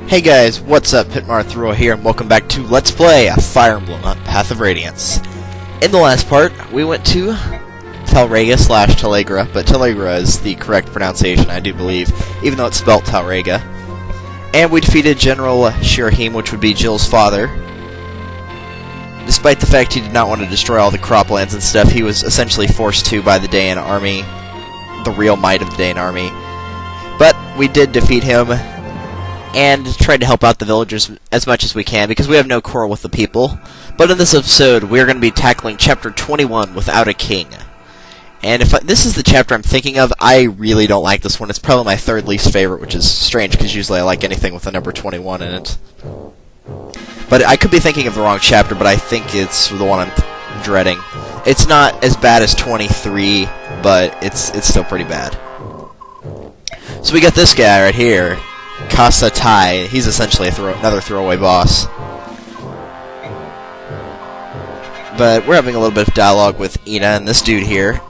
Hey guys, what's up? Pitmarthroy here, and welcome back to Let's Play Fire Emblem on Path of Radiance. In the last part, we went to Talrega/Telegra, but Telegra is the correct pronunciation, I do believe, even though it's spelled Talrega. And we defeated General Shirahim, which would be Jill's father. Despite the fact he did not want to destroy all the croplands and stuff, he was essentially forced to by the Daein army, the real might of the Daein army. But we did defeat him, and tried to help out the villagers as much as we can, because we have no quarrel with the people. But in this episode, we're going to be tackling Chapter 21, Without a King. And if this is the chapter I'm thinking of, I really don't like this one. It's probably my third least favorite, which is strange, because usually I like anything with the number 21 in it. But I could be thinking of the wrong chapter, but I think it's the one I'm dreading. It's not as bad as 23, but it's still pretty bad. So we got this guy right here, Kasa Tai. He's essentially another throwaway boss. But we're having a little bit of dialogue with Ina and this dude here.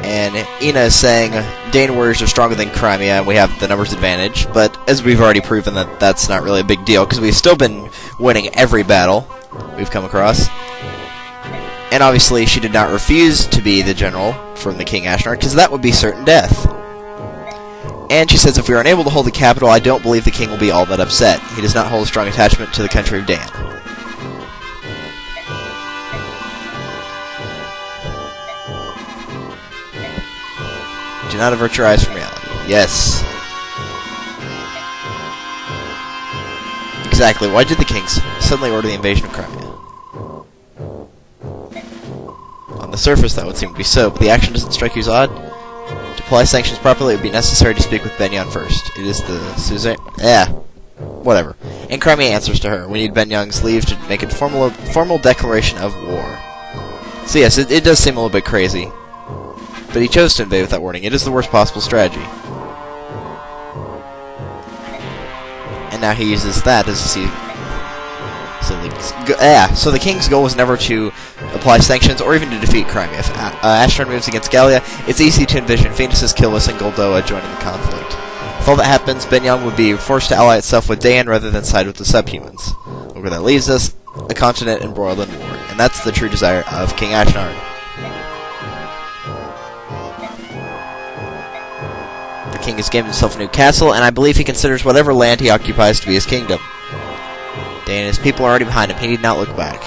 And Ina is saying, Daein warriors are stronger than Crimea, and we have the numbers advantage. But as we've already proven, that's not really a big deal, because we've still been winning every battle we've come across. And obviously she did not refuse to be the general from the King Ashnard, because that would be certain death. And she says, if we are unable to hold the capital, I don't believe the king will be all that upset. He does not hold a strong attachment to the country of Daein. Do not avert your eyes from reality. Yes. Exactly. Why did the king suddenly order the invasion of Crimea? On the surface, that would seem to be so, but the action doesn't strike you as odd? To apply sanctions properly, it would be necessary to speak with Benyon first. It is the Suzanne... whatever. And Crimea answers to her. We need Benyon's leave to make a formal declaration of war. So yes, it does seem a little bit crazy. But he chose to invade without warning. It is the worst possible strategy. And now he uses that as a... So the king's goal was never to apply sanctions or even to defeat Crimea. If Ashnard moves against Gallia, it's easy to envision Phoenix's Killis and Goldoa joining the conflict. If all that happens, Benyon would be forced to ally itself with Daein rather than side with the subhumans. Look where that leaves us, a continent embroiled in war. And that's the true desire of King Ashnard. The king has given himself a new castle, and I believe he considers whatever land he occupies to be his kingdom. Daein and his people are already behind him. He need not look back.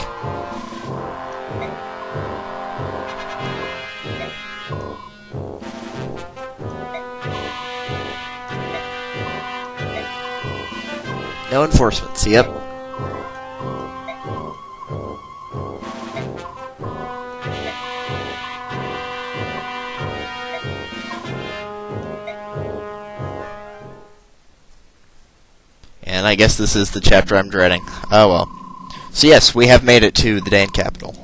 No enforcements, yep. And I guess this is the chapter I'm dreading. Oh well. So yes, we have made it to the Daein capital.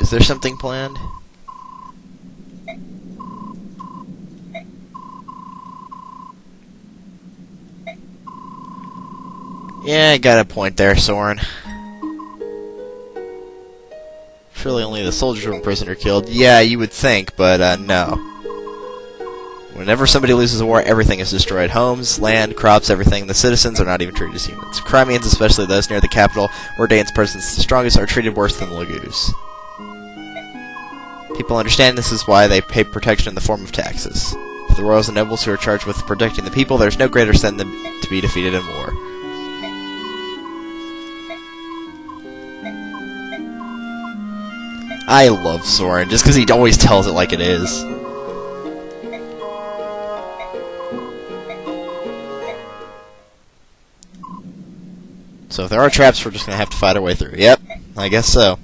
Is there something planned? Yeah, I got a point there, Soren. Surely only the soldiers were imprisoned or killed. Yeah, you would think, but no. Whenever somebody loses a war, everything is destroyed. Homes, land, crops, everything. The citizens are not even treated as humans. Crimeans, especially those near the capital, where Daein's presence is the strongest, are treated worse than the Lagoos. People understand this is why they pay protection in the form of taxes. For the royals and nobles who are charged with protecting the people, there's no greater sin than to be defeated in war. I love Soren, just because he always tells it like it is. So if there are traps, we're just going to have to fight our way through. Yep, I guess so.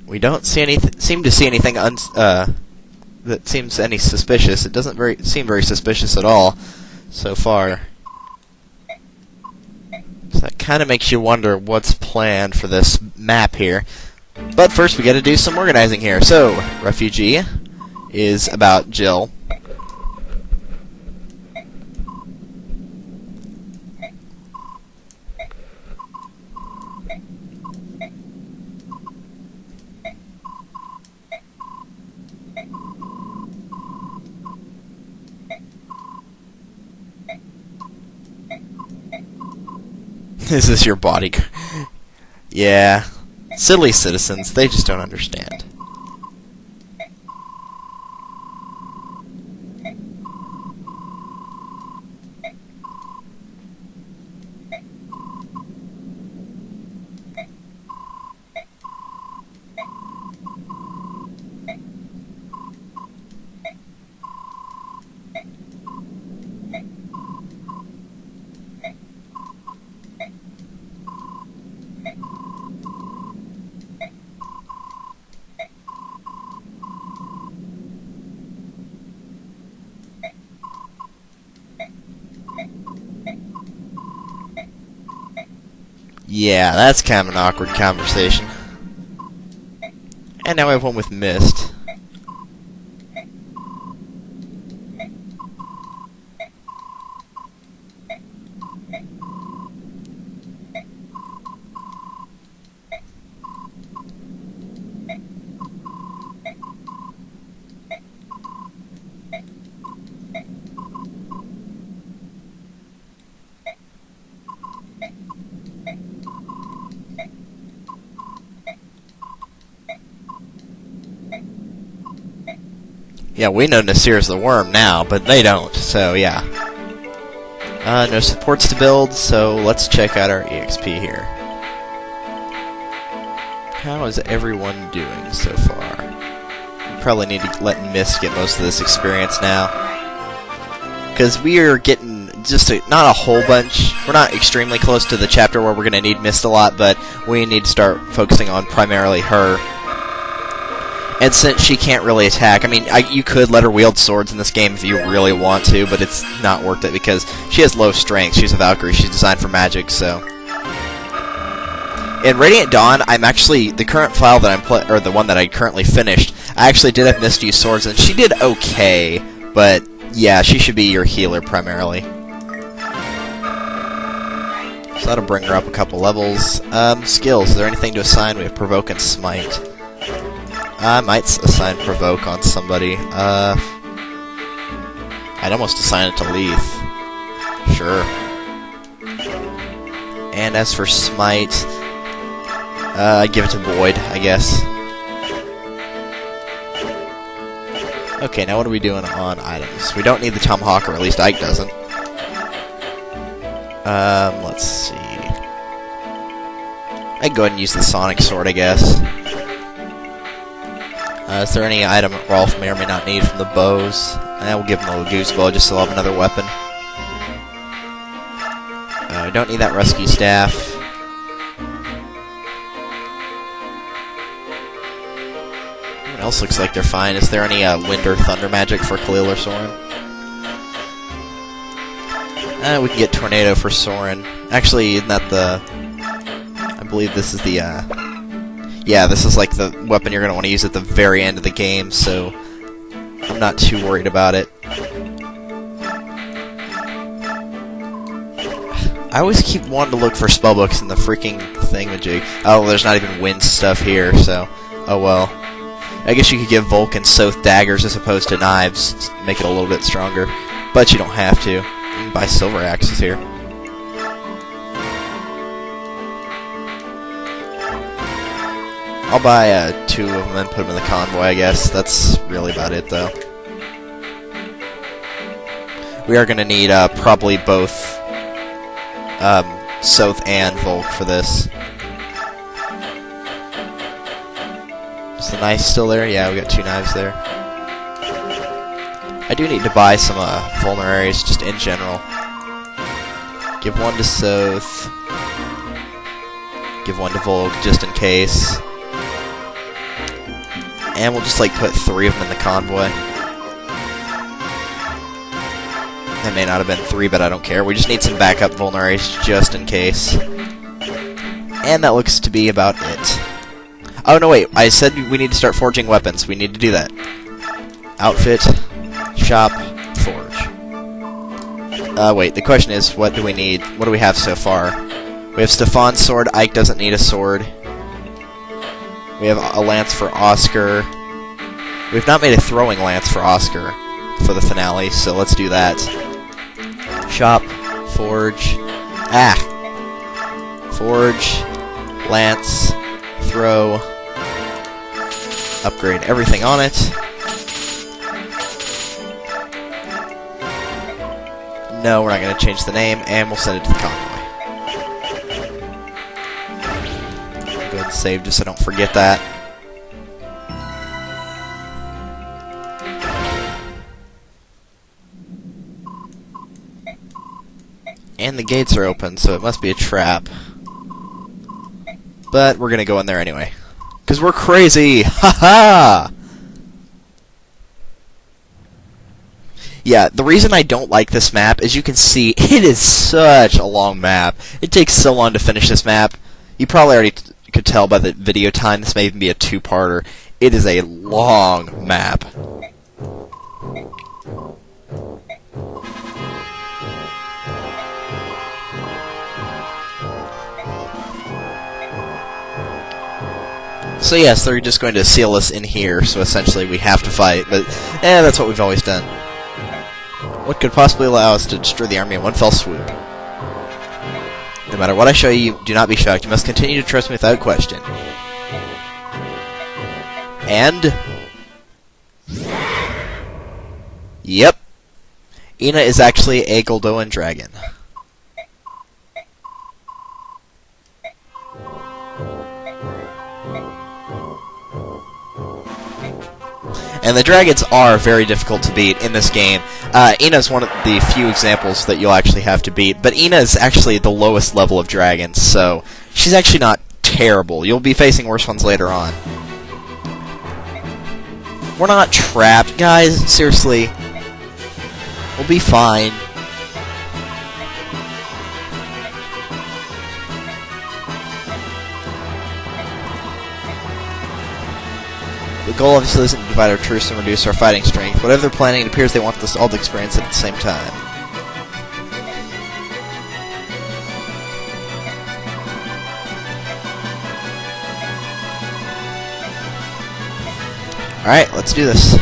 We don't seem to see anything that seems any suspicious. It doesn't seem very suspicious at all so far. So that kind of makes you wonder what's planned for this map here. But first we got to do some organizing here. So, Refugee is about Jill. Is this your body? Yeah. Silly citizens, they just don't understand. Yeah, that's kind of an awkward conversation. And now I have one with Mist. Yeah, we know Nasir's the worm now, but they don't, so yeah. No supports to build, so let's check out our EXP here. How is everyone doing so far? We probably need to let Mist get most of this experience now. Because we are getting just not a whole bunch. We're not extremely close to the chapter where we're going to need Mist a lot, but we need to start focusing on primarily her. And since she can't really attack, I mean, you could let her wield swords in this game if you really want to, but it's not worth it because she has low strength. She's a Valkyrie. She's designed for magic, so. In Radiant Dawn, I'm actually, the current file that I'm or the one that I currently finished, I actually did have Mist use swords, and she did okay, but yeah, she should be your healer primarily. So that'll bring her up a couple levels. Skills, is there anything to assign? We have Provoke and Smite. I might assign Provoke on somebody. I'd almost assign it to Leith. Sure. And as for Smite, I'd give it to Void, I guess. Okay, now what are we doing on items? We don't need the Tomahawk, or at least Ike doesn't. Let's see. I'd go ahead and use the Sonic Sword, I guess. Is there any item Rolf may or may not need from the bows? We'll give him a Goose Bow just so he'll have another weapon. We don't need that Rescue Staff. Everyone else looks like they're fine. Is there any Wind or Thunder magic for Khalil or Soren? We can get Tornado for Soren. Actually, isn't that the... I believe this is the... Yeah, this is like the weapon you're going to want to use at the very end of the game, so I'm not too worried about it. I always keep wanting to look for spellbooks in the freaking thingamajig. Oh, there's not even wind stuff here, so oh well. I guess you could give Vulcan Soth daggers as opposed to knives, make it a little bit stronger, but you don't have to. You can buy silver axes here. I'll buy 2 of them and put them in the convoy, I guess. That's really about it, though. We are going to need probably both Soth and Volk for this. Is the knife still there? Yeah, we got 2 knives there. I do need to buy some vulneraries, just in general. Give 1 to Soth. Give 1 to Volk, just in case. And we'll just, like, put 3 of them in the convoy. That may not have been 3, but I don't care. We just need some backup vulneraries just in case. And that looks to be about it. Oh, no, wait. I said we need to start forging weapons. We need to do that. Outfit, shop, forge. Wait. The question is, what do we need? What do we have so far? We have Stefan's sword. Ike doesn't need a sword. We have a lance for Oscar. We've not made a throwing lance for Oscar for the finale, so let's do that. Shop, forge. Forge, lance, throw, upgrade everything on it. No, we're not going to change the name, and we'll send it to the convoy. Go ahead and save just so I don't forget that. And the gates are open, so it must be a trap. But we're going to go in there anyway. Because we're crazy! Ha-ha! Yeah, the reason I don't like this map, as you can see, it is such a long map. It takes so long to finish this map. You probably already could tell by the video time, this may even be a two-parter. It is a long map. So yes, they're just going to seal us in here, so essentially we have to fight, but that's what we've always done. What could possibly allow us to destroy the army in one fell swoop? No matter what I show you, do not be shocked. You must continue to trust me without question. And... yep. Ina is actually a Goldoan dragon. And the dragons are very difficult to beat in this game. Ina is one of the few examples that you'll actually have to beat, but Ina is actually the lowest level of dragons, so she's actually not terrible. You'll be facing worse ones later on. We're not trapped, guys. Seriously. We'll be fine. The goal obviously isn't to divide our troops and reduce our fighting strength. Whatever they're planning, it appears they want us all to experience it at the same time. Alright, let's do this.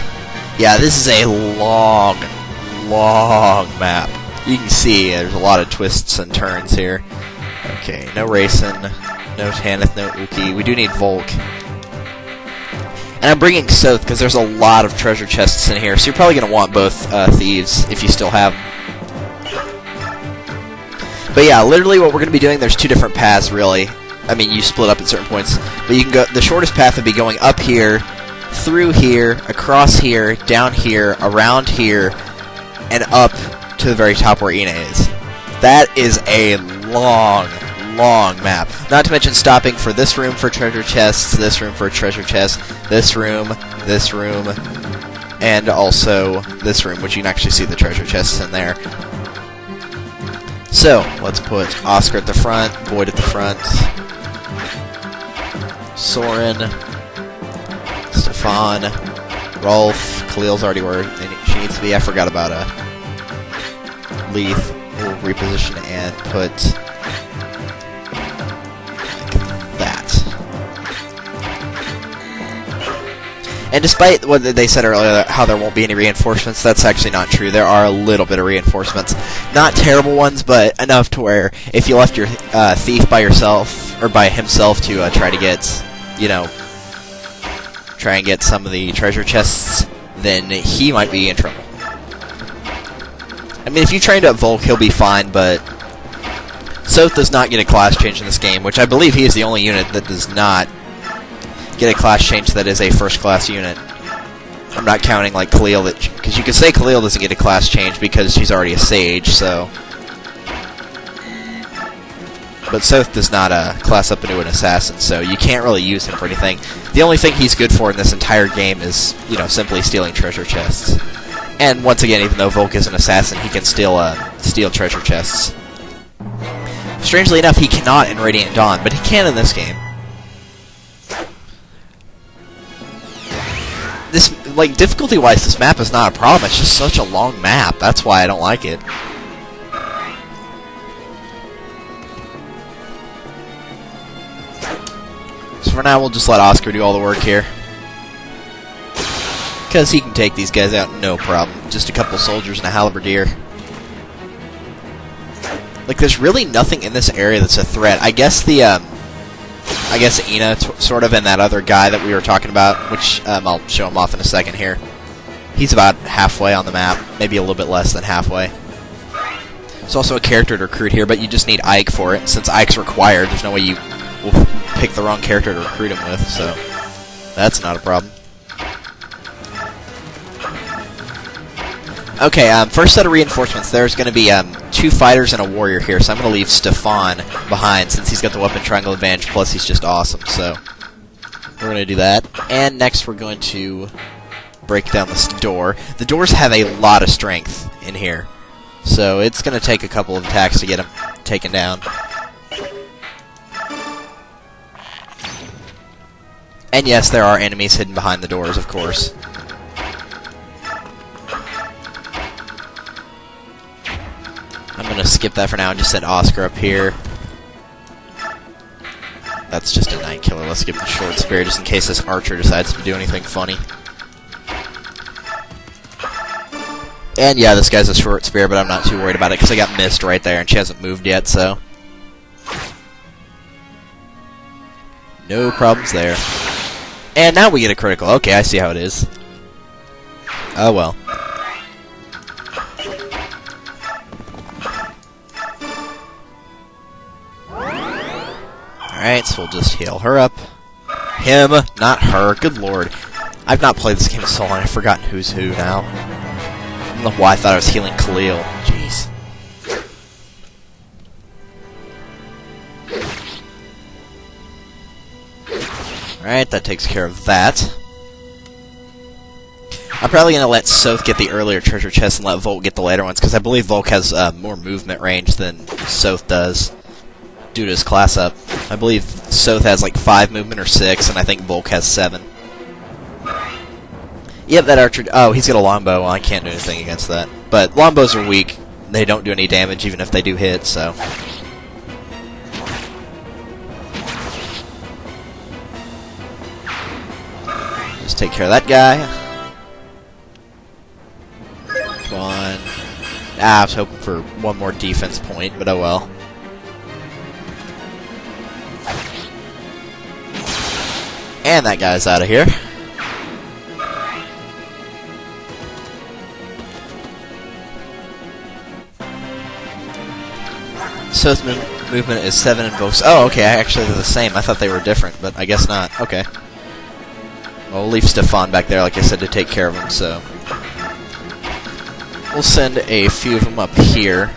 Yeah, this is a long map. You can see there's a lot of twists and turns here. Okay, no Raisin, no Tanith, no Uki. We do need Volk. And I'm bringing Soth because there's a lot of treasure chests in here, so you're probably going to want both thieves if you still have them. But yeah, literally what we're going to be doing, there's two different paths, really. I mean, you split up at certain points. But you can go, the shortest path would be going up here, through here, across here, down here, around here, and up to the very top where Ina is. That is a long map. Not to mention stopping for this room for treasure chests, this room for treasure chests, this room, and also this room, which you can actually see the treasure chests in there. So, let's put Oscar at the front, Boyd at the front, Soren, Stefan, Rolf, Khalil's already where she needs to be. I forgot about Leith. We'll reposition and put And despite what they said earlier, how there won't be any reinforcements, that's actually not true. There are a little bit of reinforcements. Not terrible ones, but enough to where if you left your thief by yourself, or by himself to try to get, you know, try and get some of the treasure chests, then he might be in trouble. I mean, if you trained up Volk, he'll be fine, but Soth does not get a class change in this game, which I believe he is the only unit that does not get a class change that is a first-class unit. I'm not counting, like, Khalil, because you could say Khalil doesn't get a class change because she's already a sage, so... But Soth does not class up into an assassin, so you can't really use him for anything. The only thing he's good for in this entire game is, you know, simply stealing treasure chests. And once again, even though Volk is an assassin, he can still steal treasure chests. Strangely enough, he cannot in Radiant Dawn, but he can in this game. This, like, difficulty-wise, this map is not a problem. It's just such a long map. That's why I don't like it. So for now, we'll just let Oscar do all the work here. Because he can take these guys out no problem. Just a couple soldiers and a halberdier. Like, there's really nothing in this area that's a threat. I guess Ina, sort of, and that other guy that we were talking about, which I'll show him off in a second here. He's about halfway on the map, maybe a little bit less than halfway. There's also a character to recruit here, but you just need Ike for it. Since Ike's required, there's no way you will pick the wrong character to recruit him with, so that's not a problem. Okay, first set of reinforcements. There's going to be 2 fighters and a warrior here, so I'm going to leave Stefan behind since he's got the weapon triangle advantage, plus he's just awesome, so we're going to do that. And next we're going to break down this door. The doors have a lot of strength in here, so it's going to take a couple of attacks to get them taken down. And yes, there are enemies hidden behind the doors, of course. I'm going to skip that for now and just set Oscar up here. That's just a night killer. Let's skip the short spear just in case this archer decides to do anything funny. And yeah, this guy's a short spear, but I'm not too worried about it because I got missed right there and she hasn't moved yet, so no problems there. And now we get a critical. Okay, I see how it is. Oh well. Alright, so we'll just heal her up. Him, not her. Good lord. I've not played this game so long, I've forgotten who's who now. I don't know why I thought I was healing Khalil. Jeez. Alright, that takes care of that. I'm probably going to let Soth get the earlier treasure chest and let Volk get the later ones, because I believe Volk has more movement range than Soth does, due to his class up. I believe Soth has like 5 movement or 6, and I think Volk has 7. Yep, that archer... Oh, he's got a longbow. Well, I can't do anything against that. But longbows are weak. They don't do any damage even if they do hit, so... Just take care of that guy. Come on. Ah, I was hoping for one more defense point, but oh well. And that guy's out of here. Soth's movement is 7 and Volk's... Oh, okay, actually they're the same. I thought they were different, but I guess not. Okay. Well, we'll leave Stefan back there, like I said, to take care of him, so... We'll send a few of them up here.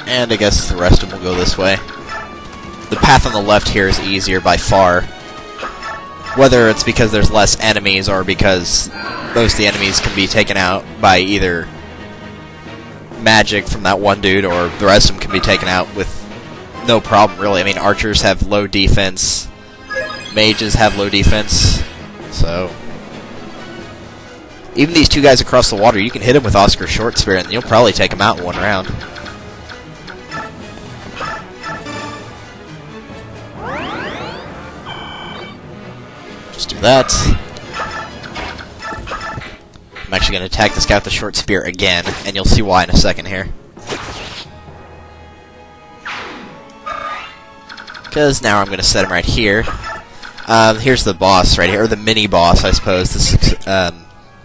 And I guess the rest of them will go this way. The path on the left here is easier by far. Whether it's because there's less enemies or because most of the enemies can be taken out by either magic from that one dude or the rest of them can be taken out with no problem, really. I mean, archers have low defense, mages have low defense, so... Even these 2 guys across the water, you can hit them with Oscar's short spear and you'll probably take them out in 1 round. Just do that. I'm actually going to attack this guy with the short spear again, and you'll see why in a second here. Because now I'm going to set him right here. Here's the boss right here, or the mini-boss, I suppose. This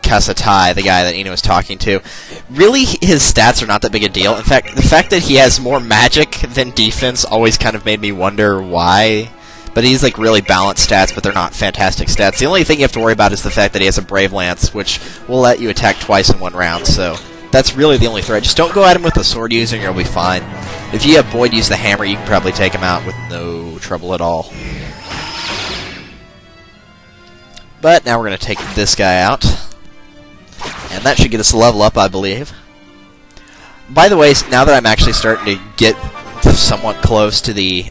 Kasatai, the guy that Ina was talking to. Really, his stats are not that big a deal. In fact, the fact that he has more magic than defense always kind of made me wonder why. But he's like really balanced stats, but they're not fantastic stats. The only thing you have to worry about is the fact that he has a Brave Lance, which will let you attack twice in 1 round, so that's really the only threat. Just don't go at him with the sword user and you'll be fine. If you have Boyd use the hammer, you can probably take him out with no trouble at all. But now we're going to take this guy out. And that should get us a level up, I believe. By the way, now that I'm actually starting to get somewhat close to the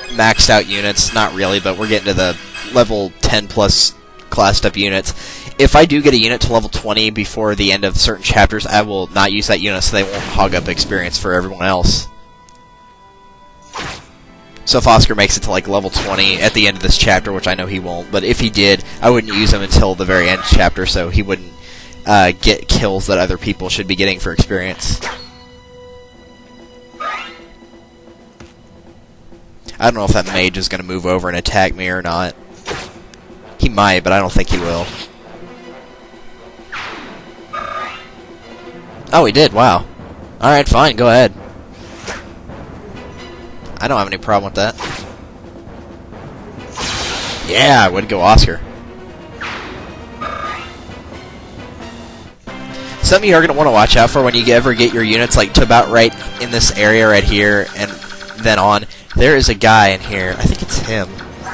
maxed out units, not really, but we're getting to the level 10 plus classed up units. If I do get a unit to level 20 before the end of certain chapters, I will not use that unit so they won't hog up experience for everyone else. So if Oscar makes it to like level 20 at the end of this chapter, which I know he won't, but if he did, I wouldn't use him until the very end chapter so he wouldn't get kills that other people should be getting for experience. I don't know if that mage is going to move over and attack me or not. He might, but I don't think he will. Oh, he did, wow. Alright, fine, go ahead. I don't have any problem with that. Yeah, I would go Oscar. Something you're going to want to watch out for when you ever get your units like to about right in this area right here and then on. There is a guy in here. I think it's him.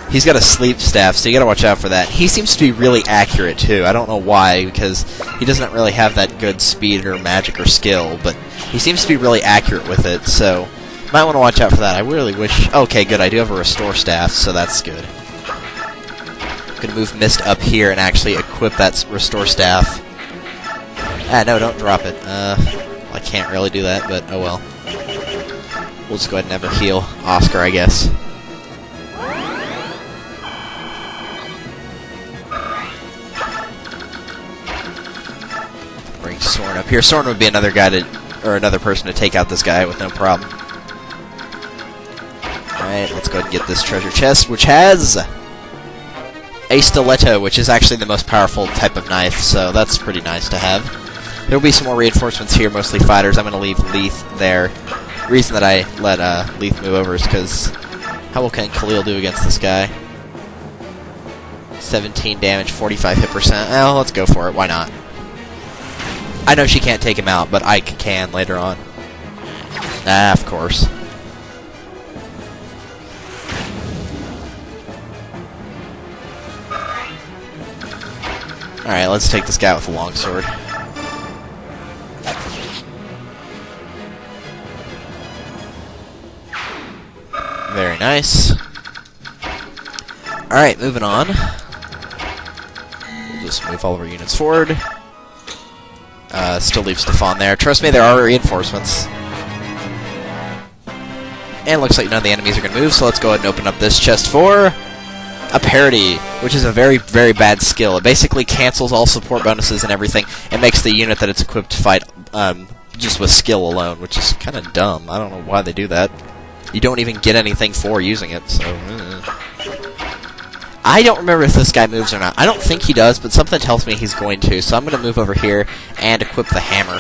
He's got a sleep staff, so you got to watch out for that. He seems to be really accurate too. I don't know why, because he doesn't really have that good speed or magic or skill, but he seems to be really accurate with it, so might want to watch out for that. I really wish... Okay, good. I do have a restore staff, so that's good. I'm going to move Mist up here and actually equip that restore staff. Ah, no, don't drop it. I can't really do that, but oh well. We'll just go ahead and never heal Oscar, I guess. Bring Soren up here. Soren would be another guy to... or another person to take out this guy with no problem. Alright, let's go ahead and get this treasure chest, which has a stiletto, which is actually the most powerful type of knife, so that's pretty nice to have. There will be some more reinforcements here, mostly fighters. I'm going to leave Leith there. The reason that I let Leith move over is because how well can Khalil do against this guy? 17 damage, 45 hit percent. Well, let's go for it. Why not? I know she can't take him out, but Ike can later on. Ah, of course. Alright, let's take this guy with a longsword. Very nice. Alright, moving on. We'll just move all of our units forward. Still leave Stefan there. Trust me, there are reinforcements. And looks like none of the enemies are going to move, so let's go ahead and open up this chest for a parity, which is a very, very bad skill. It basically cancels all support bonuses and everything, and makes the unit that it's equipped to fight just with skill alone, which is kind of dumb. I don't know why they do that. You don't even get anything for using it, so... I don't remember if this guy moves or not. I don't think he does, but something tells me he's going to, so I'm going to move over here and equip the hammer.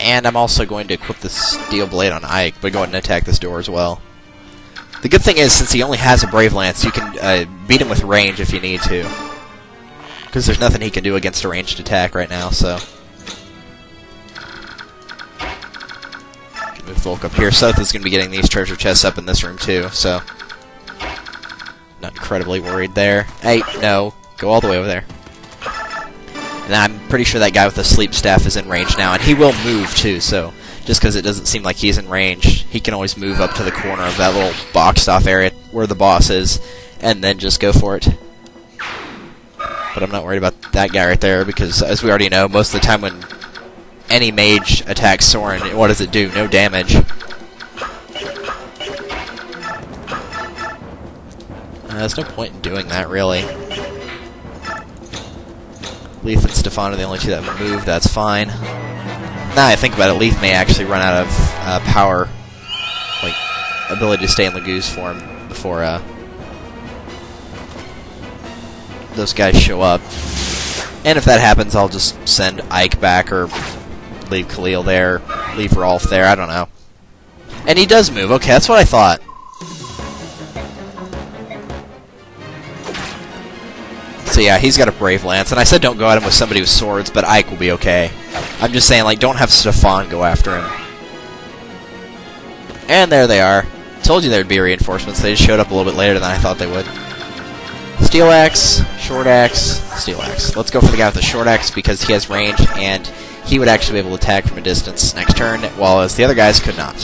And I'm also going to equip the steel blade on Ike, but go ahead and attack this door as well. The good thing is, since he only has a Brave Lance, you can beat him with range if you need to. Because there's nothing he can do against a ranged attack right now, so... Move Volk up here. Seth is going to be getting these treasure chests up in this room too, so... Not incredibly worried there. Hey, no. Go all the way over there. And I'm pretty sure that guy with the sleep staff is in range now, and he will move too, so... Just because it doesn't seem like he's in range, he can always move up to the corner of that little boxed off area where the boss is, and then just go for it. But I'm not worried about that guy right there, because as we already know, most of the time when any mage attacks Soren, what does it do? No damage. There's no point in doing that, really. Leith and Stefan are the only two that have moved, that's fine. Now I think about it, Leith may actually run out of power, like, ability to stay in Lagoose form before those guys show up. And if that happens, I'll just send Ike back, or leave Khalil there, leave Rolf there, I don't know. And he does move, okay, that's what I thought. So yeah, he's got a Brave Lance, and I said don't go at him with somebody with swords, but Ike will be okay. I'm just saying, like, don't have Stefan go after him. And there they are. Told you there'd be reinforcements, they just showed up a little bit later than I thought they would. Steel Axe, Short Axe, Steel Axe. Let's go for the guy with the Short Axe because he has range, and he would actually be able to attack from a distance next turn, while as the other guys could not.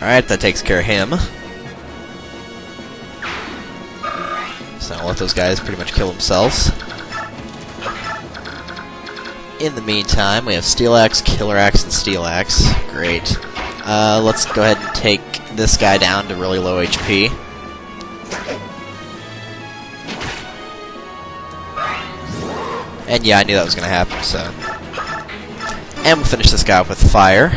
Alright, that takes care of him. So I'll let those guys pretty much kill themselves. In the meantime, we have Steel Axe, Killer Axe, and Steel Axe. Great. Let's go ahead and take this guy down to really low HP. And yeah, I knew that was going to happen, so... And we'll finish this guy off with fire.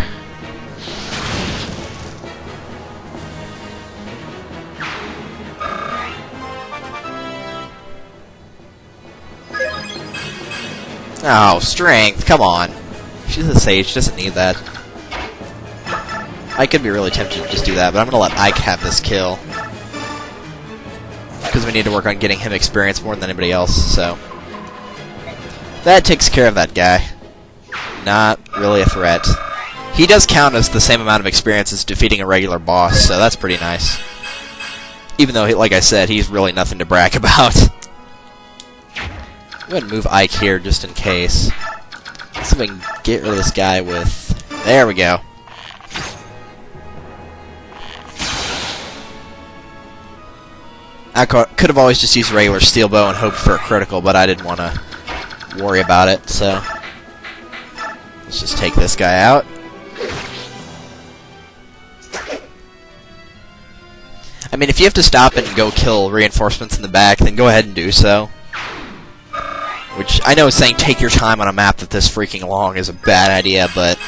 Oh, strength, come on. She's a sage, she doesn't need that. I could be really tempted to just do that, but I'm going to let Ike have this kill. Because we need to work on getting him experience more than anybody else, so... That takes care of that guy. Not really a threat. He does count as the same amount of experience as defeating a regular boss, so that's pretty nice. Even though, like I said, he's really nothing to brag about. Go ahead and move Ike here just in case. Let's see if I can get rid of this guy with... There we go. I could have always just used a regular steel bow and hoped for a critical, but I didn't want to worry about it, so... Let's just take this guy out. I mean, if you have to stop and go kill reinforcements in the back, then go ahead and do so. Which, I know saying take your time on a map that this freaking long is a bad idea, but...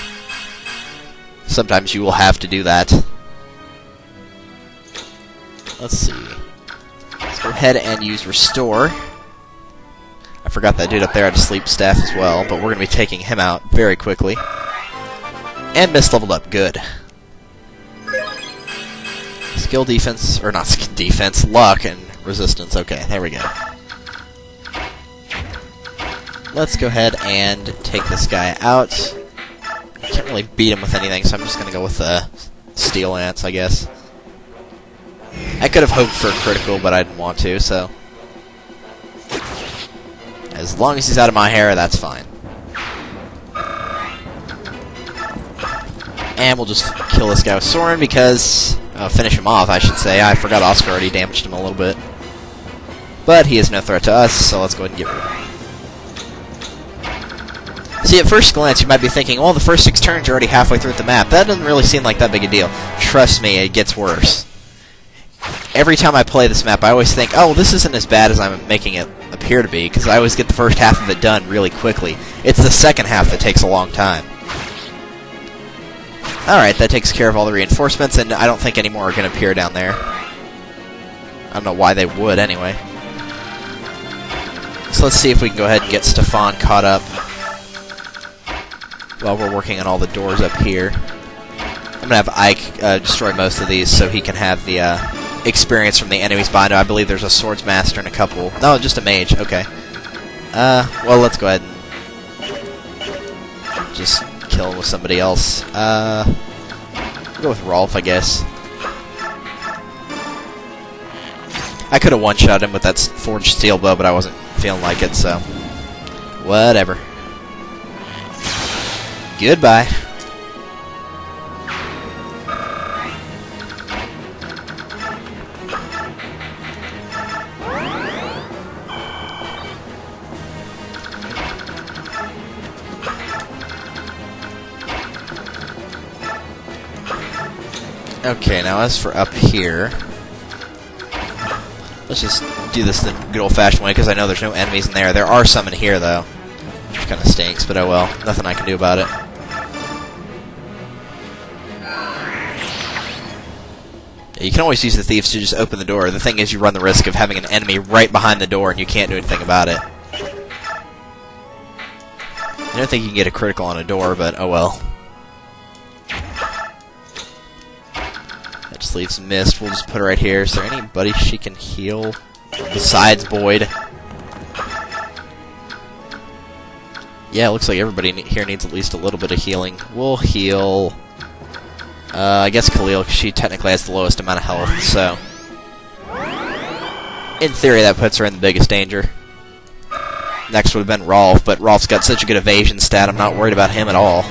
sometimes you will have to do that. Let's see. Let's go ahead and use Restore. I forgot that dude up there had a sleep staff as well, but we're going to be taking him out very quickly. And Mist leveled up. Good. Skill defense, or not skill defense, luck and resistance. Okay, there we go. Let's go ahead and take this guy out. I can't really beat him with anything, so I'm just going to go with the Steel Lance, I guess. I could have hoped for a critical, but I didn't want to, so... As long as he's out of my hair, that's fine. And we'll just kill this guy with Soren because... finish him off, I should say. I forgot Oscar already damaged him a little bit. But he is no threat to us, so let's go ahead and get rid of him. See, at first glance, you might be thinking, well, the first 6 turns are already halfway through the map. That doesn't really seem like that big a deal. Trust me, it gets worse. Every time I play this map, I always think, oh, this isn't as bad as I'm making it appear to be, because I always get the first half of it done really quickly. It's the second half that takes a long time. Alright, that takes care of all the reinforcements, and I don't think any more are going to appear down there. I don't know why they would, anyway. So let's see if we can go ahead and get Stefan caught up while we're working on all the doors up here. I'm going to have Ike destroy most of these so he can have the experience from the enemies behind him. I believe there's a Swordsmaster and a couple... No, just a mage. Okay. Well, let's go ahead and just kill him with somebody else. Go with Rolf, I guess. I could have one-shot him with that forged steel bow, but I wasn't feeling like it, so... Whatever. Goodbye. Okay, now as for up here, let's just do this the good old-fashioned way, because I know there's no enemies in there. There are some in here, though, which kind of stinks, but oh well. Nothing I can do about it. You can always use the thieves to just open the door. The thing is, you run the risk of having an enemy right behind the door, and you can't do anything about it. I don't think you can get a critical on a door, but oh well. That just leaves Mist. We'll just put her right here. Is there anybody she can heal besides Boyd? Yeah, it looks like everybody here needs at least a little bit of healing. We'll heal... I guess Khalil, because she technically has the lowest amount of health, so... In theory, that puts her in the biggest danger. Next would have been Rolf, but Rolf's got such a good evasion stat, I'm not worried about him at all.